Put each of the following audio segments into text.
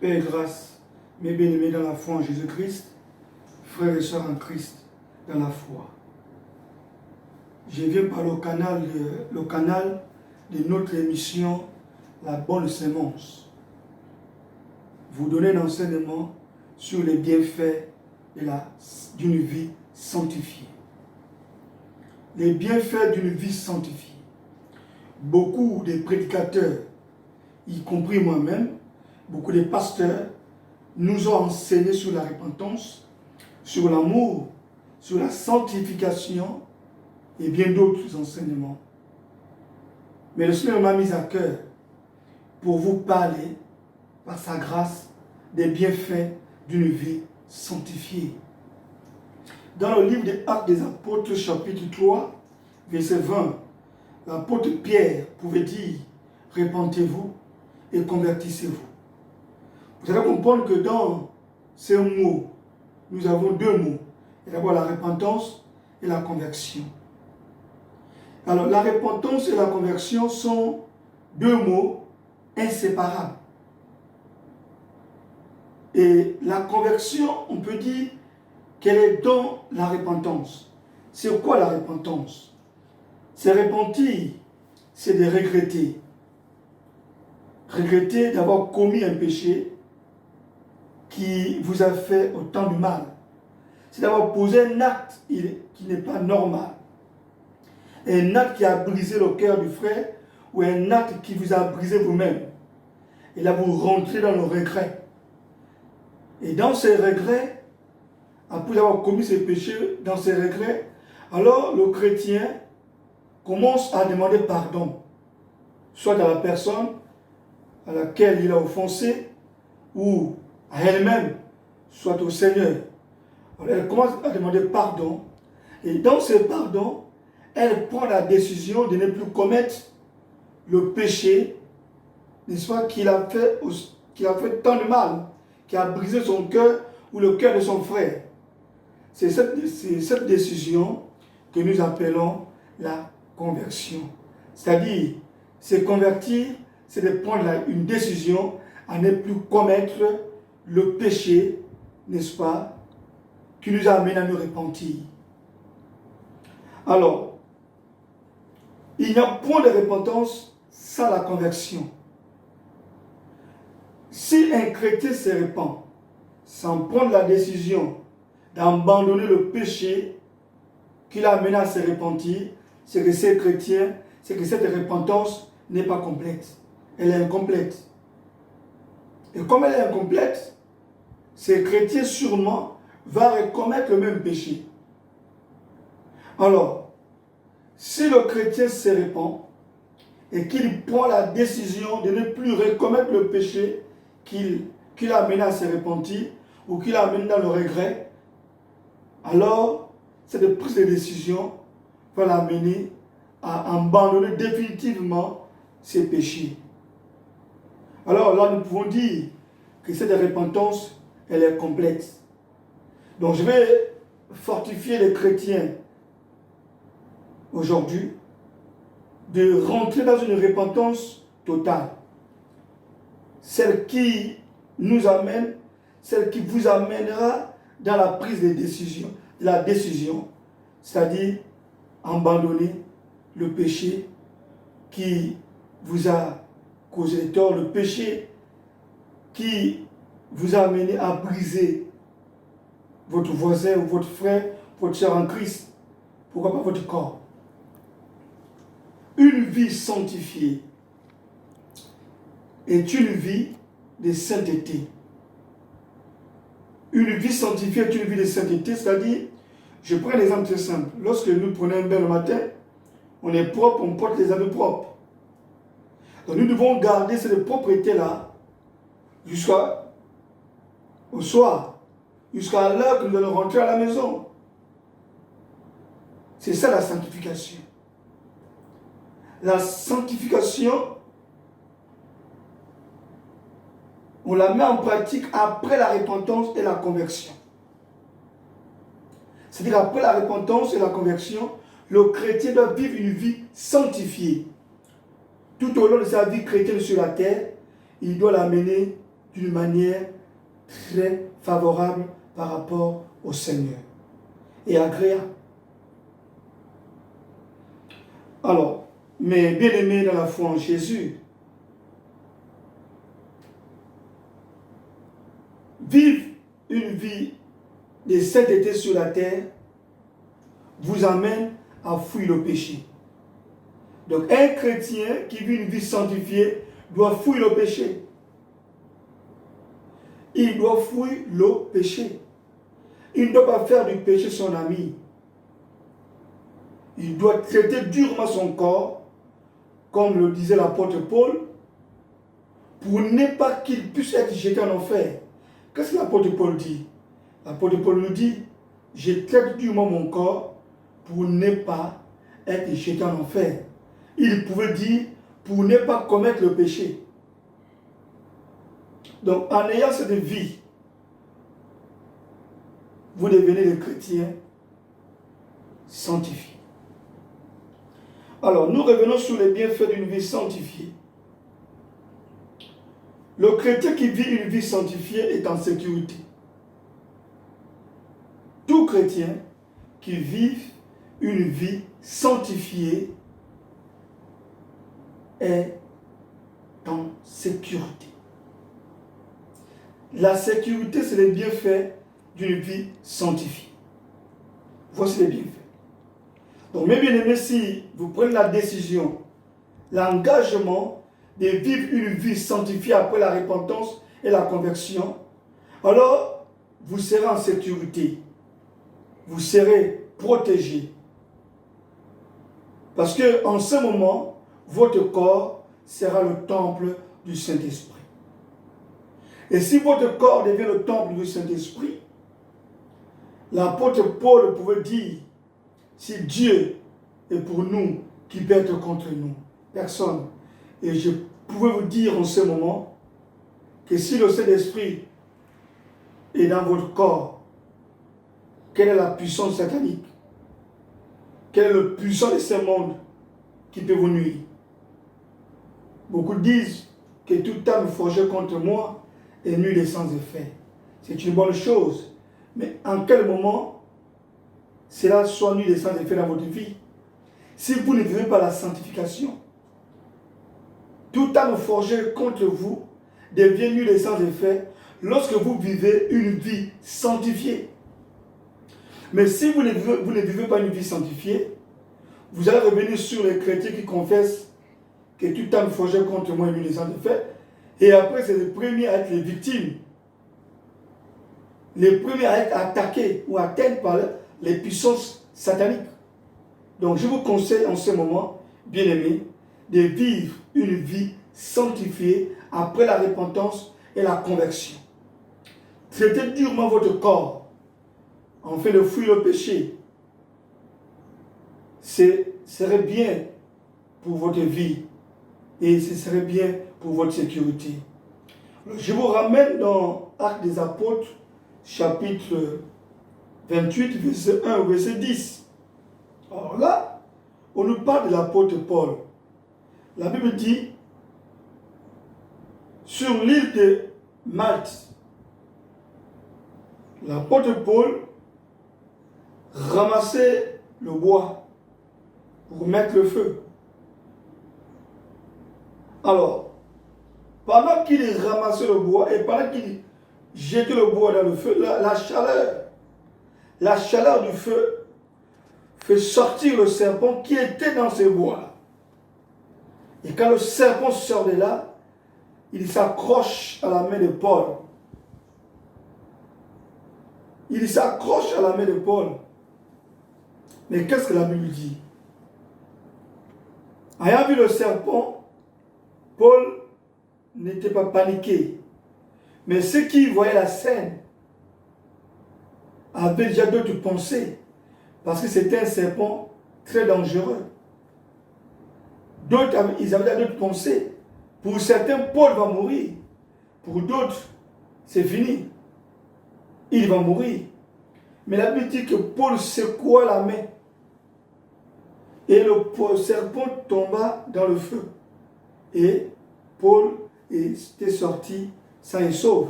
Paix et grâce, mes bien-aimés dans la foi en Jésus-Christ, frères et sœurs en Christ dans la foi. Je viens par le canal de notre émission La Bonne Sémence vous donner un enseignement sur les bienfaits d'une vie sanctifiée. Les bienfaits d'une vie sanctifiée. Beaucoup de prédicateurs, y compris moi-même, beaucoup de pasteurs, nous ont enseigné sur la repentance, sur l'amour, sur la sanctification et bien d'autres enseignements. Mais le Seigneur m'a mis à cœur pour vous parler, par sa grâce, des bienfaits d'une vie sanctifiée. Dans le livre des Actes des Apôtres, chapitre 3, verset 20, l'apôtre Pierre pouvait dire « Repentez-vous et convertissez-vous ». Vous allez comprendre que dans ces mots, nous avons deux mots. D'abord la repentance et la conversion. Alors la repentance et la conversion sont deux mots inséparables. Et la conversion, on peut dire qu'elle est dans la repentance. C'est quoi la repentance? C'est repentir, c'est de regretter. Regretter d'avoir commis un péché qui vous a fait autant de mal. C'est d'avoir posé un acte qui n'est pas normal. Un acte qui a brisé le cœur du frère ou un acte qui vous a brisé vous-même. Et là, vous rentrez dans le regret. Et dans ces regrets, après avoir commis ces péchés, dans ces regrets, alors le chrétien commence à demander pardon, soit à la personne à laquelle il a offensé, ou à elle-même, soit au Seigneur. Alors elle commence à demander pardon, et dans ce pardon, elle prend la décision de ne plus commettre le péché, n'est-ce pas, qu'il a fait tant de mal, qui a brisé son cœur ou le cœur de son frère. C'est cette décision que nous appelons la conversion. C'est-à-dire, se convertir, c'est de prendre une décision à ne plus commettre le péché, n'est-ce pas, qui nous amène à nous repentir. Alors, il n'y a point de repentance sans la conversion. Si un chrétien se repent sans prendre la décision d'abandonner le péché qui l'a amené à se repentir, c'est que ces chrétiens, c'est que cette repentance n'est pas complète. Elle est incomplète. Et comme elle est incomplète, ce chrétien sûrement va recommettre le même péché. Alors, si le chrétien se repent et qu'il prend la décision de ne plus recommettre le péché qu'il a amené à se repentir ou qu'il a amené dans le regret, alors cette prise de décision va l'amener à abandonner définitivement ses péchés. Alors là, nous pouvons dire que cette repentance, elle est complète. Donc je vais fortifier les chrétiens aujourd'hui de rentrer dans une repentance totale. Celle qui nous amène, celle qui vous amènera dans la prise de décision, c'est-à-dire abandonner le péché qui vous a causé le tort, le péché qui vous a amené à briser votre voisin ou votre frère, votre sœur en Christ, pourquoi pas votre corps. Une vie sanctifiée est une vie de sainteté. Une vie sanctifiée est une vie de sainteté, c'est-à-dire, je prends un exemple très simple. Lorsque nous prenons un bain le matin, on est propre, on porte les habits propres. Donc nous devons garder cette propreté-là jusqu'au soir, jusqu'à l'heure que nous allons rentrer à la maison. C'est ça la sanctification. La sanctification, on la met en pratique après la repentance et la conversion. C'est-à-dire après la repentance et la conversion, le chrétien doit vivre une vie sanctifiée. Tout au long de sa vie chrétienne sur la terre, il doit la mener d'une manière très favorable par rapport au Seigneur et agréable. Alors, mes bien-aimés dans la foi en Jésus, vivre une vie de sainteté sur la terre vous amène à fuir le péché. Donc un chrétien qui vit une vie sanctifiée doit fuir le péché. Il doit fuir le péché. Il ne doit pas faire du péché son ami. Il doit traiter durement son corps, comme le disait l'apôtre Paul, pour ne pas qu'il puisse être jeté en enfer. Qu'est-ce que l'apôtre Paul dit? L'apôtre Paul nous dit, je traite durement mon corps pour ne pas être jeté en enfer. Il pouvait dire, pour ne pas commettre le péché. Donc, en ayant cette vie, vous devenez des chrétiens sanctifiés. Alors, nous revenons sur les bienfaits d'une vie sanctifiée. Le chrétien qui vit une vie sanctifiée est en sécurité. Tout chrétien qui vit une vie sanctifiée est en sécurité. La sécurité, c'est les bienfaits d'une vie sanctifiée. Voici les bienfaits. Donc, mes bien-aimés, si vous prenez la décision, l'engagement de vivre une vie sanctifiée après la repentance et la conversion, alors vous serez en sécurité. Vous serez protégé. Parce qu'en ce moment, votre corps sera le temple du Saint-Esprit. Et si votre corps devient le temple du Saint-Esprit, l'apôtre Paul pouvait dire, si Dieu est pour nous, qui peut être contre nous? Personne. Et je pouvais vous dire en ce moment que si le Saint-Esprit est dans votre corps, quelle est la puissance satanique? Quel est le puissant de ce monde qui peut vous nuire? Beaucoup disent que toute âme forgée contre moi est nulle et sans effet. C'est une bonne chose. Mais en quel moment cela soit nul et sans effet dans votre vie? Si vous ne vivez pas la sanctification, toute âme forgée contre vous devient nulle et sans effet lorsque vous vivez une vie sanctifiée. Mais si vous ne vivez pas une vie sanctifiée, vous allez revenir sur les chrétiens qui confessent que toute âme forgée contre moi est nulle et sans effet. Et après, c'est les premiers à être les victimes. Les premiers à être attaqués ou atteints par les puissances sataniques. Donc, je vous conseille en ce moment, bien-aimés, de vivre une vie sanctifiée après la repentance et la conversion. Traitez durement votre corps afin de fuir le péché. Ce serait bien pour votre vie et ce serait bien pour votre sécurité. Je vous ramène dans Actes des Apôtres, chapitre 28, verset 1 au verset 10. Alors là, on nous parle de l'apôtre Paul. La Bible dit, sur l'île de Malte, l'apôtre Paul ramassait le bois pour mettre le feu. Alors, pendant qu'il ramassait le bois et pendant qu'il jetait le bois dans le feu, la chaleur du feu fait sortir le serpent qui était dans ce bois. Et quand le serpent sort de là, il s'accroche à la main de Paul. Il s'accroche à la main de Paul. Mais qu'est-ce que la Bible dit? Ayant vu le serpent, Paul n'était pas paniqué. Mais ceux qui voyaient la scène avaient déjà d'autres pensées. Parce que c'était un serpent très dangereux. D'autres, ils avaient d'autres pensées. Pour certains, Paul va mourir. Pour d'autres, c'est fini. Il va mourir. Mais la Bible dit que Paul secoua la main. Et le serpent tomba dans le feu. Et Paul était sorti sain et sauf.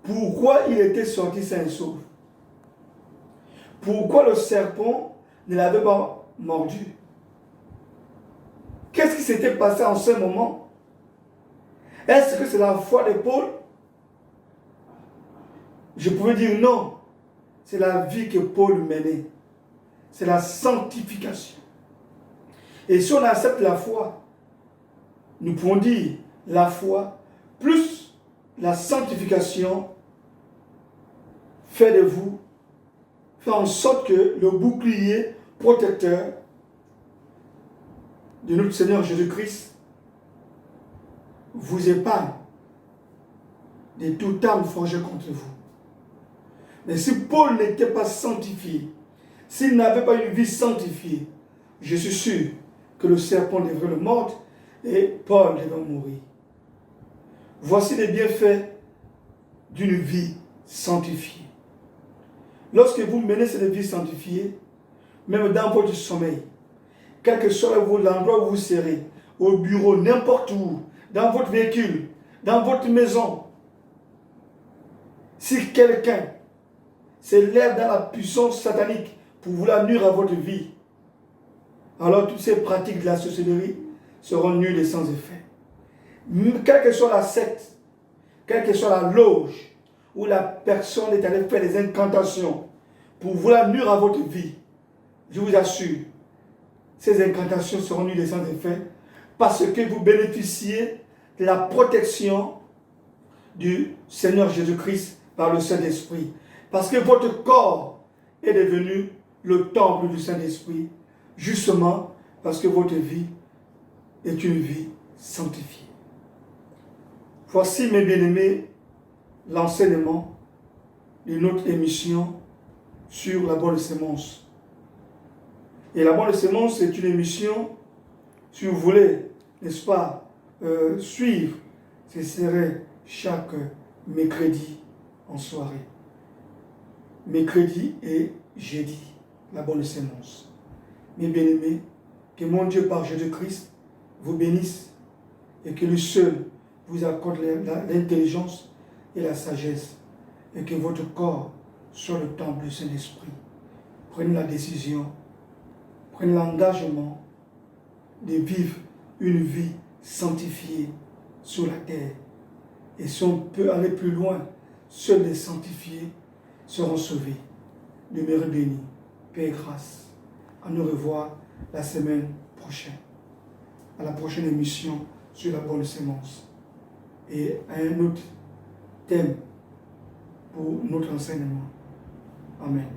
Pourquoi il était sorti sain et sauf? Pourquoi le serpent ne l'avait pas mordu? Qu'est-ce qui s'était passé en ce moment? Est-ce que c'est la foi de Paul? Je pouvais dire non. C'est la vie que Paul menait. C'est la sanctification. Et si on accepte la foi, nous pouvons dire la foi plus la sanctification fait de vous, fait en sorte que le bouclier protecteur de notre Seigneur Jésus-Christ vous épargne de toute arme forgée contre vous. Mais si Paul n'était pas sanctifié, s'il n'avait pas une vie sanctifiée, je suis sûr que le serpent devrait le mordre et Paul devait mourir. Voici les bienfaits d'une vie sanctifiée. Lorsque vous menez cette vie sanctifiée, même dans votre sommeil, quel que soit l'endroit où vous serez, au bureau, n'importe où, dans votre véhicule, dans votre maison, si quelqu'un s'élève dans la puissance satanique pour vouloir nuire à votre vie, alors toutes ces pratiques de la sorcellerie seront nulles et sans effet. Quelle que soit la secte, quelle que soit la loge, où la personne est allée faire des incantations pour vouloir nuire à votre vie, je vous assure, ces incantations seront nulles et sans effet parce que vous bénéficiez de la protection du Seigneur Jésus-Christ par le Saint-Esprit. Parce que votre corps est devenu le temple du Saint-Esprit, justement parce que votre vie est une vie sanctifiée. Voici, mes bien-aimés, l'enseignement de notre émission sur la bonne sémence. Et la bonne sémence, c'est une émission, si vous voulez, n'est-ce pas, suivre, ce serait chaque mercredi en soirée. Mercredi et jeudi, la bonne sémence. Mes bien-aimés, que mon Dieu par Jésus-Christ vous bénisse et que lui seul vous accorde l'intelligence et la sagesse et que votre corps soit le temple du Saint-Esprit. Prenez la décision, prenez l'engagement de vivre une vie sanctifiée sur la terre. Et si on peut aller plus loin, seuls les sanctifiés seront sauvés. Demeurez bénis. Paix et grâce. À nous revoir la semaine prochaine. À la prochaine émission sur la bonne sémence. Et à un autre thème pour notre enseignement. Amen.